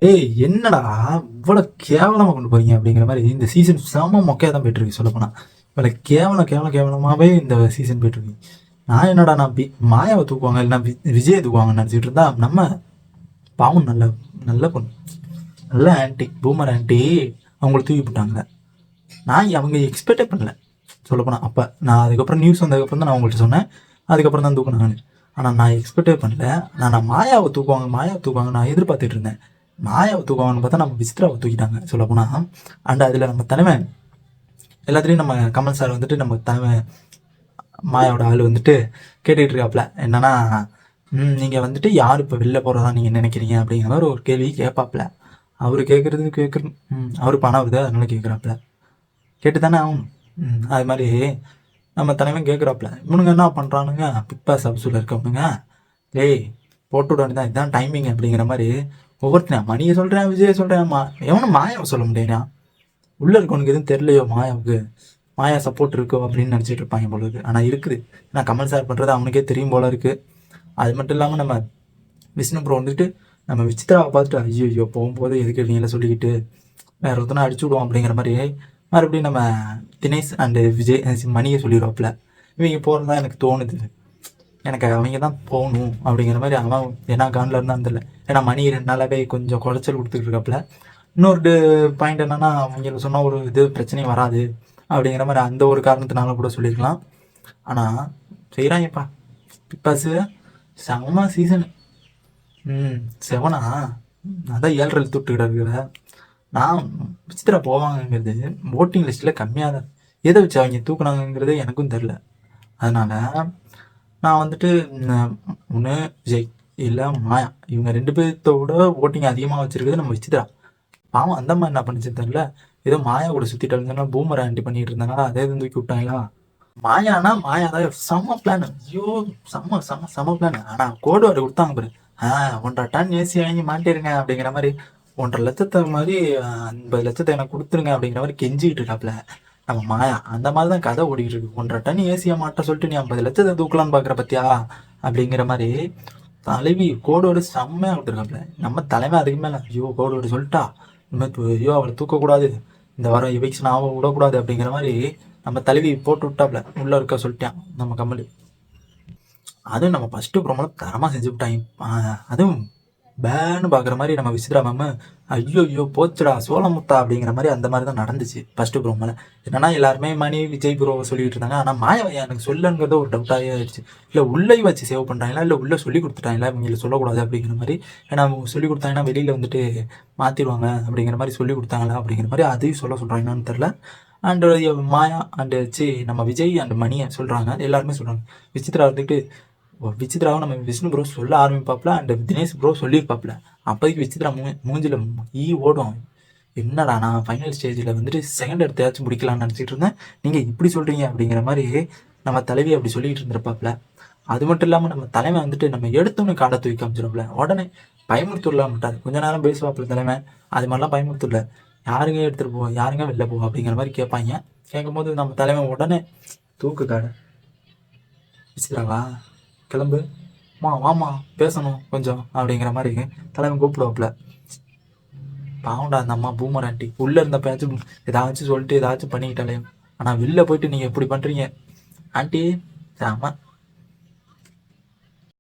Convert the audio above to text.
ஏய் என்னடா இவ்வளோ கேவலமாக கொண்டு போறீங்க அப்படிங்கிற மாதிரி இந்த சீசன் செம மொக்கையாக தான் போயிட்டுருக்கு சொல்லப்போனால். இவ்வளோ கேவலமாகவே இந்த சீசன் போயிட்டுருக்கு. நான் என்னடா நான் மாயாவை தூக்குவாங்க இல்லைன்னா விஜயை தூக்குவாங்கன்னு நினச்சிட்டு இருந்தா நம்ம பாவம் நல்ல நல்ல பொண்ணு, நல்ல ஆன்ட்டி, பூமர் ஆன்ட்டி அவங்கள தூக்கி போட்டாங்க. நான் அவங்க எக்ஸ்பெக்டே பண்ணல சொல்லப்போனால். அப்போ நான் அதுக்கப்புறம் நியூஸ் வந்ததுக்கப்புறம் தான் நான் உங்கள்கிட்ட சொன்னேன், அதுக்கப்புறம் தான் தூக்குனாங்கன்னு. ஆனால் நான் எக்ஸ்பெக்டே பண்ணல. நான் மாயாவை தூக்குவாங்க நான் எதிர்பார்த்துட்டு இருந்தேன். மாயாவை தூக்குவாங்கன்னு பார்த்தா நம்ம விசித்ராவை தூக்கிட்டாங்க சொல்லப்போனால். அண்ட் அதில் நம்ம தலைமை எல்லாத்துலேயும் நம்ம கமல் சார் வந்துட்டு நம்ம தலைமை மாயாவோட ஆள் வந்துட்டு கேட்டுக்கிட்டு இருக்காப்புல என்னன்னா, நீங்கள் வந்துட்டு யார் இப்போ வெளில போகிறதா நீங்கள் நினைக்கிறீங்க அப்படிங்கிற மாதிரி ஒரு கேள்வி கேட்பாப்புல. அவர் அவர் பணம் வருது அதனால கேட்குறாப்புல, கேட்டு தானே ஆகணும். அது மாதிரி நம்ம தலைவன் கேட்குறாப்புல, இவனுங்க என்ன பண்ணுறானுங்க பிக் பாஸ் ஹவுஸில் இருக்கவனுங்க, டேய் போட்டு விட வேண்டியதான், இதுதான் டைமிங் அப்படிங்கிற மாதிரி ஒவ்வொருத்தன் மணியை சொல்கிறேன், விஜயை சொல்கிறேன், எவனும் மாயாவை சொல்ல முடியா. உள்ளே இருக்கவனுக்கு எதுவும் தெரியலையோ மாயாவுக்கு, மாயா சப்போர்ட் இருக்கோ அப்படின்னு நினச்சிட்டு இருப்பாங்க போல இருக்குது. ஆனால் இருக்குது, ஏன்னா கமல் சார் பண்ணுறது அவனுக்கே தெரியும் போல இருக்குது. அது மட்டும் இல்லாமல் நம்ம விஷ்ணு ப்ரோ வந்துட்டு நம்ம விசித்ராவை பார்த்துட்டு ஐயோ போகும்போது எதுக்கு இவங்கள சொல்லிக்கிட்டு வேற ஒருத்தனை அடிச்சு விடுவோம் அப்படிங்கிற மாதிரி மறுபடியும் நம்ம தினேஷ் அண்டு விஜய் மணியை சொல்லிடுவாப்புல, இவங்க போகிறதா எனக்கு தோணுது, எனக்கு அவங்க தான் போகணும் அப்படிங்கிற மாதிரி. அவன் ஏன்னா காண்டில் இருந்தான்னு தெரியல, ஏன்னா மணி 2 நாளாகவே கொஞ்சம் குறைச்சல் கொடுத்துட்டு இருக்காப்புல. இன்னொரு பாயிண்ட் என்னன்னா, அவங்க சொன்னால் ஒரு இது பிரச்சனையும் வராது அப்படிங்கிற மாதிரி அந்த ஒரு காரணத்தினால கூட சொல்லியிருக்கலாம். ஆனால் செய்கிறாங்கப்பா பிக் பாஸு செம சீசனு. செவனா அதான் 7.5 தொட்டுக்கிட்ட இருக்கிற. நான் விசித்திரா போவாங்கங்கிறது ஓட்டிங் லிஸ்ட்டில் கம்மியாக தான், எதை வச்சு அவங்க தூக்குனாங்கிறது எனக்கும் தெரில. அதனால் நான் வந்துட்டு ஒன்று விஜய் இல்லை மாயா, இவங்க 2 பேர்த்தோட ஓட்டிங் அதிகமாக வச்சுருக்குது நம்ம விசித்ரா. பாவம் அந்த மாதிரி என்ன பண்ணிச்சு தெரில, ஏதோ மாயா கூட சுற்றிட்டு இருந்தாங்கன்னா பூமர் ஆண்டி பண்ணிட்டு இருந்தாங்களா, அதே தூக்கி விட்டாங்களா. மாயானா மாயா தான் செம்ம பிளான், ஐயோ செம்ம பிளான். ஆனால் கோடு வார்டு கொடுத்தாங்க பாரு, 1.5 டன் ஏசி வாங்கி மாட்டிருங்க அப்படிங்கிற மாதிரி, 1.5 லட்சத்தை மாதிரி 50 லட்சத்தை எனக்கு கொடுத்துருங்க அப்படிங்கிற மாதிரி கெஞ்சிக்கிட்டு இருக்காப்புல நம்ம மாயா. அந்த மாதிரி தான் கதை ஓடிக்கிட்டு இருக்கு. 1.5 டன் ஏசியை மாட்ட சொல்லிட்டு நீ 50 லட்சத்தை தூக்கலான்னு பார்க்குற பத்தியா அப்படிங்கிற மாதிரி தலைவி கோடோடு செம்மையாக கொடுத்துருக்காப்புல. நம்ம தலைமை அதுக்கு மேலே ஐயோ கோடோடு சொல்லிட்டா ஐயோ அவளை தூக்கக்கூடாது, இந்த வாரம் எவிக்ஷன் ஆக விடக்கூடாது அப்படிங்கிற மாதிரி நம்ம தலைவி போட்டு விட்டாப்புல, உள்ளே இருக்க சொல்லிட்டான் நம்ம கமல். அதுவும் நம்ம ஃபஸ்ட்டு ப்ரோமோல தரமாக செஞ்சு விட்டாங்க. அதுவும் பேன்னு பார்க்குற மாதிரி நம்ம விசித்ரா மேம் ஐயோ போச்சுடா சோளமுத்தா அப்படிங்கிற மாதிரி அந்த மாதிரி தான் நடந்துச்சு ஃபஸ்ட்டு ப்ரோமோல. என்னன்னா எல்லாருமே மணி விஜய் ப்ரோவை சொல்லிட்டு இருந்தாங்க. ஆனால் மாயா எனக்கு சொல்லுங்கிறத ஒரு டவுட்டாகவே ஆயிடுச்சு. இல்லை உள்ளே வச்சு சேவ் பண்ணுறாங்களா, இல்லை உள்ளே சொல்லி கொடுத்துட்டாங்களா இவங்களை சொல்லக்கூடாது அப்படிங்கிற மாதிரி. ஏன்னா அவங்க சொல்லி கொடுத்தாங்கன்னா வெளியில் வந்துட்டு மாற்றிடுவாங்க அப்படிங்கிற மாதிரி சொல்லி கொடுத்தாங்களா அப்படிங்கிற மாதிரி அதையும் சொல்கிறாங்கன்னு தெரில. அண்டு மாயா அண்டு நம்ம விஜய் அண்டு மணியை சொல்கிறாங்க, எல்லாருமே சொல்கிறாங்க. விசித்ரா வந்துட்டு விசித்ராவை நம்ம விஷ்ணு ப்ரோ சொல்ல ஆரம்பிப்பாப்புல அண்ட் தினேஷ் ப்ரோ சொல்லியிருப்பாப்புல. அப்போதைக்கு விசித்ரா மூஞ்சில் ஓடும், என்னடா நான் ஃபைனல் ஸ்டேஜில் வந்துட்டு செகண்ட் எடுத்தாச்சும் முடிக்கலாம்னு நினச்சிட்டு இருந்தேன், நீங்கள் இப்படி சொல்கிறீங்க அப்படிங்கிற மாதிரி நம்ம தலைவி அப்படி சொல்லிகிட்டு இருந்திருப்பாப்புல. அது மட்டும் இல்லாமல் நம்ம தலைமை வந்துட்டு நம்ம எடுத்தோன்னு காடை தூக்கி காமிச்சிருப்பல, உடனே பயமுறுத்துடலாம் மாட்டார், கொஞ்ச நேரம் பேசுவாப்புல தலைமை. அது மாதிரிலாம் பயமுறுத்தல, யாருங்க எடுத்துகிட்டு போவோம், யாருங்க வெளில போவோம் அப்படிங்கிற மாதிரி கேட்பாங்க. கேட்கும்போது நம்ம தலைமை உடனே தூக்கு காடை விசித்ராவா கிளம்பு வாமா பேசணும் கொஞ்சம் அப்படிங்கிற மாதிரி தலைவன் கூப்பிடுவாப்புல. பாவண்டா அந்த அம்மா பூமர் ஆண்டி உள்ளே இருந்தப்பயாச்சும் ஏதாச்சும் சொல்லிட்டு ஏதாச்சும் பண்ணிக்கிட்டாலே. ஆனால் வெளில போயிட்டு நீங்கள் எப்படி பண்ணுறீங்க ஆண்டி, ஆமாம்